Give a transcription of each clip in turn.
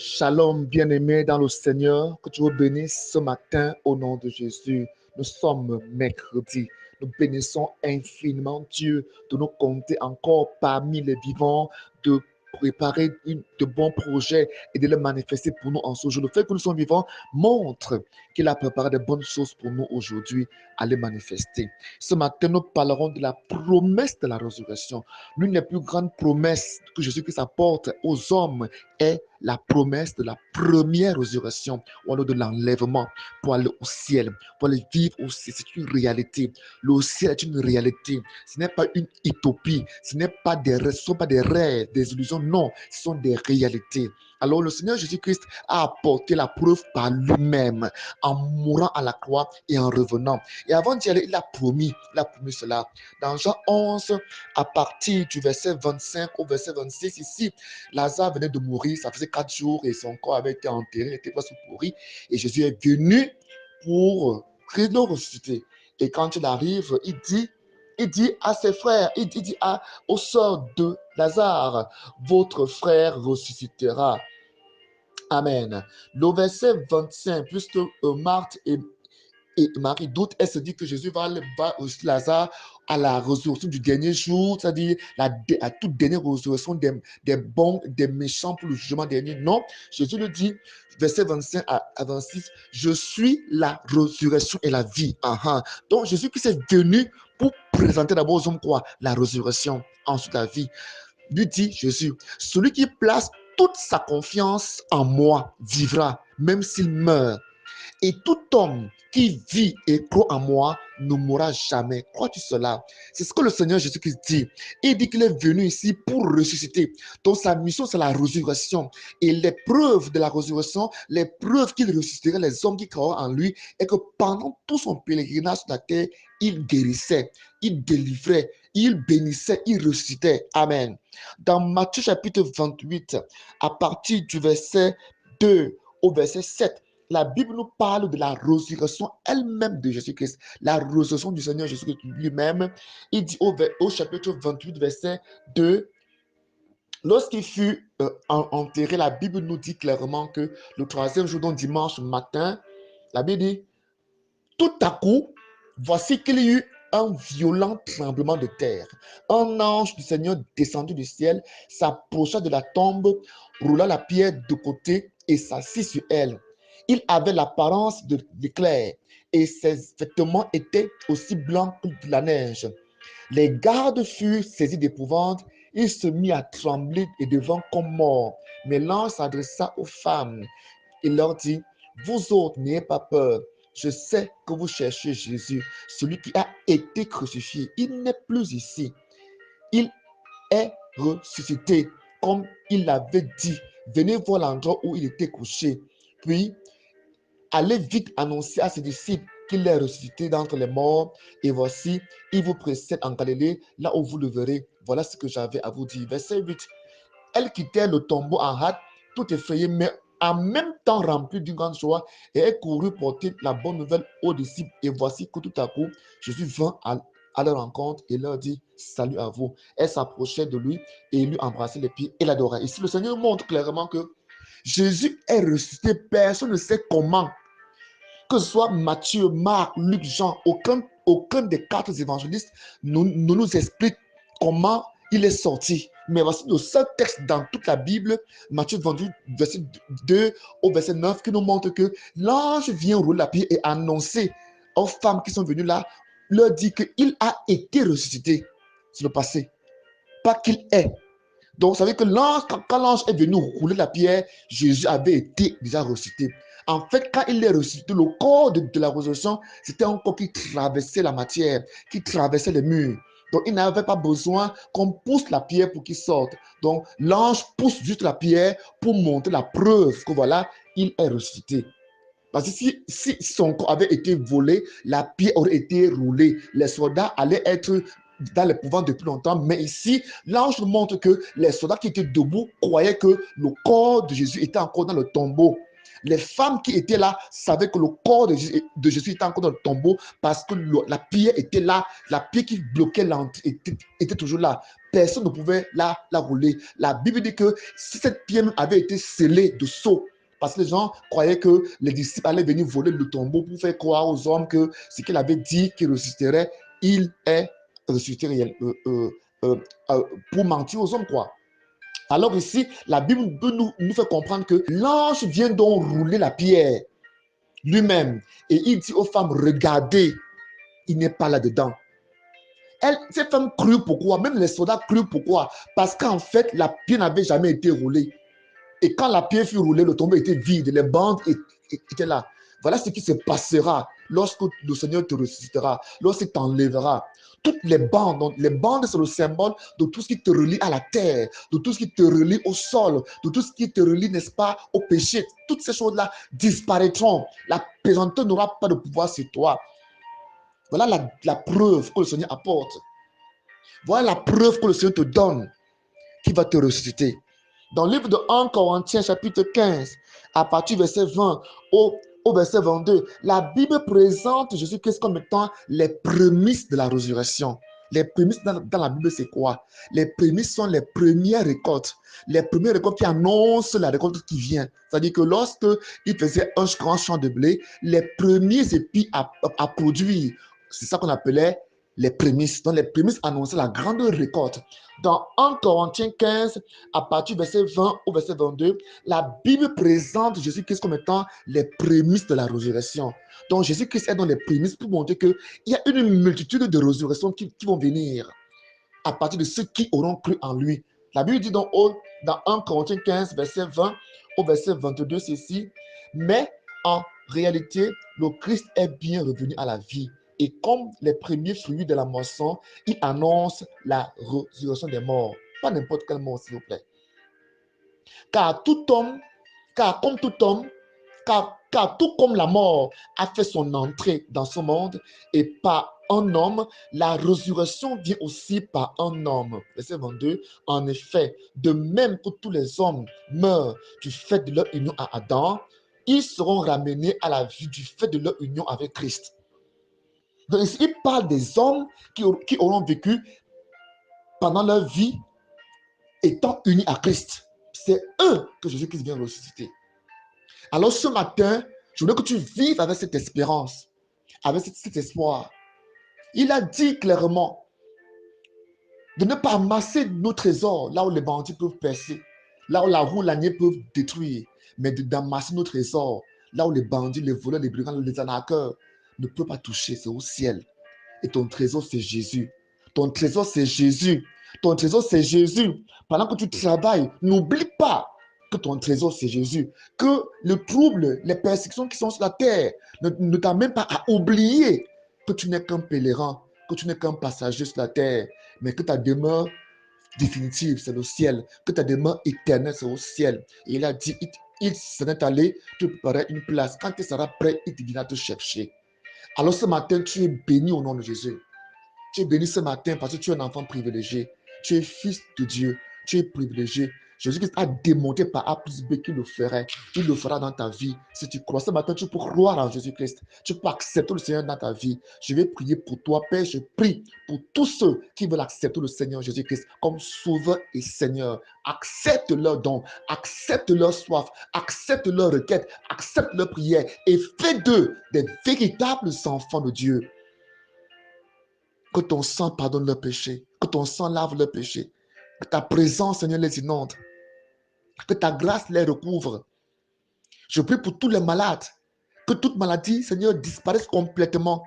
Shalom, bien-aimés dans le Seigneur, que tu nous bénisses ce matin au nom de Jésus. Nous sommes mercredi. Nous bénissons infiniment Dieu de nous compter encore parmi les vivants, de préparer de bons projets et de les manifester pour nous en ce jour. Le fait que nous sommes vivants montre qu'il a préparé de bonnes choses pour nous aujourd'hui à les manifester. Ce matin, nous parlerons de la promesse de la résurrection. L'une des plus grandes promesses que Jésus-Christ apporte aux hommes est la promesse de la première résurrection, ou alors de l'enlèvement pour aller au ciel, pour aller vivre au ciel. C'est une réalité. Le ciel est une réalité. Ce n'est pas une utopie. Ce n'est pas ce sont pas des rêves, des illusions. Non, ce sont des réalités. Alors le Seigneur Jésus-Christ a apporté la preuve par lui-même en mourant à la croix et en revenant. Et avant d'y aller, il a promis cela. Dans Jean 11, à partir du verset 25 au verset 26, ici, Lazare venait de mourir, ça faisait 4 jours et son corps avait été enterré, il était presque pourri. Et Jésus est venu pour le ressusciter. Et quand il arrive, il dit à ses frères, il dit aux sœurs de Lazare, votre frère ressuscitera. Amen. Le verset 25, puisque Marthe et Marie doute, elle se dit que Jésus va aussi Lazare à la résurrection du dernier jour, c'est-à-dire la toute dernière résurrection des bons, des méchants pour le jugement dernier. Non, Jésus le dit, verset 25 à 26, je suis la résurrection et la vie. Donc Jésus qui est venu pour présenter d'abord aux hommes quoi? La résurrection, ensuite la vie. Lui dit Jésus, celui qui place toute sa confiance en moi vivra, même s'il meurt. Et tout homme qui vit et croit en moi ne mourra jamais. Crois-tu cela? C'est ce que le Seigneur Jésus-Christ dit. Il dit qu'il est venu ici pour ressusciter. Donc sa mission, c'est la résurrection. Et les preuves de la résurrection, les preuves qu'il ressusciterait les hommes qui croient en lui, est que pendant tout son pèlerinage sur la terre, il guérissait, il délivrait, il bénissait, il ressuscitait. Amen. Dans Matthieu chapitre 28, à partir du verset 2 au verset 7, la Bible nous parle de la résurrection elle-même de Jésus-Christ, la résurrection du Seigneur Jésus-Christ lui-même. Il dit au chapitre 28, verset 2, lorsqu'il fut enterré, la Bible nous dit clairement que le troisième jour, donc dimanche matin, la Bible dit, tout à coup, voici qu'il y eut un violent tremblement de terre. Un ange du Seigneur descendu du ciel, s'approcha de la tombe, roula la pierre de côté et s'assit sur elle. Il avait l'apparence d'éclair et ses vêtements étaient aussi blancs que de la neige. Les gardes furent saisis d'épouvante. Il se mit à trembler et devant comme mort. Mais l'ange s'adressa aux femmes. Il leur dit, vous autres, n'ayez pas peur. Je sais que vous cherchez Jésus, celui qui a été crucifié. Il n'est plus ici. Il est ressuscité, comme il l'avait dit. Venez voir l'endroit où il était couché. Puis, allez vite annoncer à ses disciples qu'il est ressuscité d'entre les morts. Et voici, il vous précède en Galilée, là où vous le verrez. Voilà ce que j'avais à vous dire. Verset 8. Elle quittait le tombeau en hâte, tout effrayée, mais en même temps remplie d'une grande joie, et elle courut porter la bonne nouvelle aux disciples. Et voici que tout à coup, Jésus vint à leur rencontre et leur dit, salut à vous. Elle s'approchait de lui et lui embrassait les pieds et l'adorait. Ici, le Seigneur montre clairement que Jésus est ressuscité. Personne ne sait comment. Que ce soit Matthieu, Marc, Luc, Jean, aucun des 4 évangélistes ne nous explique comment il est sorti. Mais voici le seul texte dans toute la Bible, Matthieu 28, verset 2 au verset 9, qui nous montre que l'ange vient rouler la pierre et annoncer aux femmes qui sont venues là, leur dit qu'il a été ressuscité. C'est le passé, pas qu'il est. Donc, vous savez que quand l'ange est venu rouler la pierre, Jésus avait été déjà ressuscité. En fait, quand il est ressuscité, le corps de la résurrection, c'était un corps qui traversait la matière, qui traversait les murs. Donc, il n'avait pas besoin qu'on pousse la pierre pour qu'il sorte. Donc, l'ange pousse juste la pierre pour montrer la preuve que voilà, il est ressuscité. Parce que si son corps avait été volé, la pierre aurait été roulée. Les soldats allaient être dans l'épouvante depuis longtemps. Mais ici, l'ange montre que les soldats qui étaient debout croyaient que le corps de Jésus était encore dans le tombeau. Les femmes qui étaient là savaient que le corps de Jésus était encore dans le tombeau parce que la pierre était là. La pierre qui bloquait l'entrée était toujours là. personne ne pouvait la rouler. La Bible dit que si cette pierre avait été scellée de sceaux, parce que les gens croyaient que les disciples allaient venir voler le tombeau pour faire croire aux hommes que ce qu'il avait dit qu'il ressusciterait, il est ressuscité réel, pour mentir aux hommes, quoi. Alors ici, la Bible peut nous faire comprendre que l'ange vient donc rouler la pierre lui-même et il dit aux femmes, regardez, il n'est pas là-dedans. Ces femmes crurent pourquoi? Même les soldats crurent pourquoi? Parce qu'en fait, la pierre n'avait jamais été roulée. Et quand la pierre fut roulée, le tombeau était vide, les bandes étaient là. Voilà ce qui se passera lorsque le Seigneur te ressuscitera, lorsqu'il t'enlèvera. Toutes les bandes, donc les bandes, c'est le symbole de tout ce qui te relie à la terre, de tout ce qui te relie au sol, de tout ce qui te relie, n'est-ce pas, au péché. Toutes ces choses-là disparaîtront. La pesanteur n'aura pas de pouvoir sur toi. Voilà la preuve que le Seigneur apporte. Voilà la preuve que le Seigneur te donne, qui va te ressusciter. Dans le livre de 1 Corinthiens, chapitre 15, à partir du verset 20 au verset 22, la Bible présente Jésus-Christ comme étant les prémices de la résurrection. Les prémices dans la Bible, c'est quoi? Les prémices sont les premières récoltes. Les premières récoltes qui annoncent la récolte qui vient. C'est-à-dire que lorsqu'il faisait un grand champ de blé, les premiers épis à produire, c'est ça qu'on appelait les prémices. Donc les prémices annonçaient la grande récolte. Dans 1 Corinthiens 15, à partir du verset 20 au verset 22, la Bible présente Jésus-Christ comme étant les prémices de la résurrection. Donc Jésus-Christ est dans les prémices pour montrer qu'il y a une multitude de résurrections qui vont venir à partir de ceux qui auront cru en lui. La Bible dit donc dans 1 Corinthiens 15, verset 20 au verset 22, ceci, mais en réalité, le Christ est bien revenu à la vie. Et comme les premiers fruits de la moisson, il annonce la résurrection des morts. Pas n'importe quel mort, s'il vous plaît. Car tout comme la mort a fait son entrée dans ce monde, et par un homme, la résurrection vient aussi par un homme. Verset 22. En effet, de même que tous les hommes meurent du fait de leur union à Adam, ils seront ramenés à la vie du fait de leur union avec Christ. Donc ici, il parle des hommes qui auront vécu pendant leur vie étant unis à Christ. C'est eux que Jésus-Christ vient ressusciter. Alors ce matin, je veux que tu vives avec cette espérance, avec cet espoir. Il a dit clairement de ne pas amasser nos trésors là où les bandits peuvent percer, là où la roue, l'année peuvent détruire, mais d'amasser nos trésors là où les bandits, les voleurs, les brigands, les arnaqueurs ne peuvent pas toucher, c'est au ciel. Et ton trésor, c'est Jésus. Ton trésor, c'est Jésus. Ton trésor, c'est Jésus. Pendant que tu travailles, n'oublie pas que ton trésor, c'est Jésus. Que le trouble, les persécutions qui sont sur la terre ne t'amènent pas à oublier que tu n'es qu'un pèlerin, que tu n'es qu'un passager sur la terre, mais que ta demeure définitive, c'est le ciel. Que ta demeure éternelle, c'est au ciel. Et il a dit, il s'est allé te préparer une place. Quand tu seras prêt, il te viendra te chercher. Alors ce matin, tu es béni au nom de Jésus. Tu es béni ce matin parce que tu es un enfant privilégié. Tu es fils de Dieu. Tu es privilégié. Jésus-Christ a démontré par A plus B qu'il le ferait. Il le fera dans ta vie. Si tu crois ce matin, tu peux croire en Jésus-Christ. Tu peux accepter le Seigneur dans ta vie. Je vais prier pour toi, Père. Je prie pour tous ceux qui veulent accepter le Seigneur Jésus-Christ comme sauveur et Seigneur. Accepte leur don. Accepte leur soif. Accepte leur requête. Accepte leur prière. Et fais d'eux des véritables enfants de Dieu. Que ton sang pardonne leurs péchés. Que ton sang lave leurs péchés. Que ta présence, Seigneur, les inonde. Que ta grâce les recouvre. Je prie pour tous les malades. Que toute maladie, Seigneur, disparaisse complètement.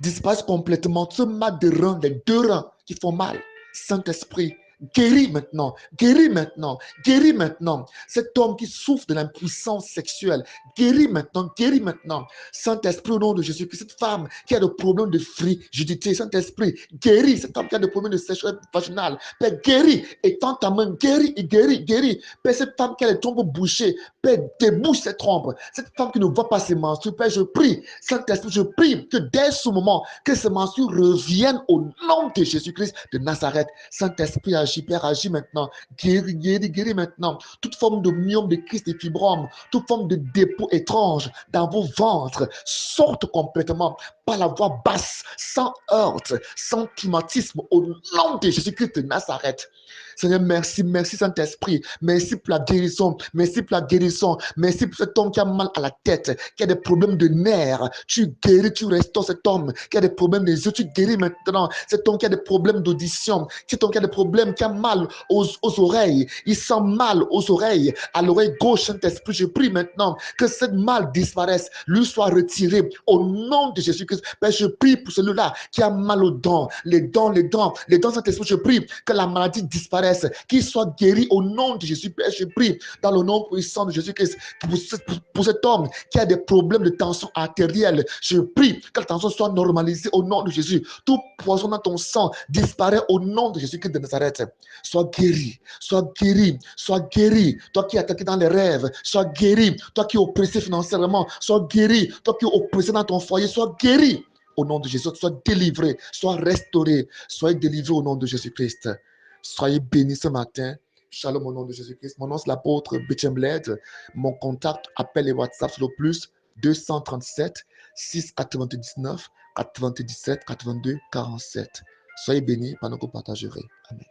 Disparaisse complètement. Ce mal de reins, les deux reins qui font mal. Saint-Esprit, guéris maintenant, guéris maintenant, guéris maintenant. Cet homme qui souffre de l'impuissance sexuelle, guéris maintenant, guéris maintenant. Saint-Esprit, au nom de Jésus-Christ, cette femme qui a des problèmes de frigidité, Saint-Esprit, guéris. Cet homme qui a des problèmes de sécheresse vaginale, Père, guéris. Étends ta main, guéris, guéris, guéris. Père, cette femme qui a les trompes bouchées, Père, débouche cette trompe. Cette femme qui ne voit pas ses menstrues, Père, je prie. Saint-Esprit, je prie que dès ce moment, que ces menstrues reviennent au nom de Jésus-Christ de Nazareth. Saint-Esprit, agis, Père, agis maintenant. Guéris, guéris, guéris maintenant. Toute forme de myome, de kyste, de fibrome, toute forme de dépôt étrange dans vos ventres, sorte complètement par la voix basse, sans heurte, sans traumatisme, au nom de Jésus-Christ de Nazareth. Seigneur, merci, merci Saint-Esprit. Merci pour la guérison. Merci pour la guérison. Merci pour cet homme qui a mal à la tête, qui a des problèmes de nerfs. Tu guéris, tu restaures cet homme qui a des problèmes des yeux. Tu guéris maintenant cet homme qui a des problèmes d'audition. Cet homme qui a des problèmes, qui a mal aux oreilles. Il sent mal aux oreilles. À l'oreille gauche, Saint-Esprit, je prie maintenant que ce mal disparaisse, lui soit retiré au nom de Jésus-Christ. Père, je prie pour celui-là qui a mal aux dents, les dents, Saint-Esprit, je prie que la maladie disparaisse, qu'il soit guéri au nom de Jésus. Père, je prie dans le nom puissant de Jésus-Christ pour cet homme qui a des problèmes de tension artérielle. Je prie que la tension soit normalisée au nom de Jésus. Tout poison dans ton sang disparaît au nom de Jésus-Christ de Nazareth. Sois guéri, sois guéri, sois guéri. Toi qui es attaqué dans les rêves, sois guéri. Toi qui es oppressé financièrement, sois guéri. Toi qui es oppressé dans ton foyer, sois guéri. Au nom de Jésus, sois délivré, sois restauré, sois délivré au nom de Jésus-Christ. Soyez bénis ce matin. Shalom au nom de Jésus-Christ. Mon nom c'est l'apôtre Betchem Bled. Mon contact, appel et WhatsApp sur le plus 237 699 97 82 47. Soyez bénis pendant que vous partagerez. Amen.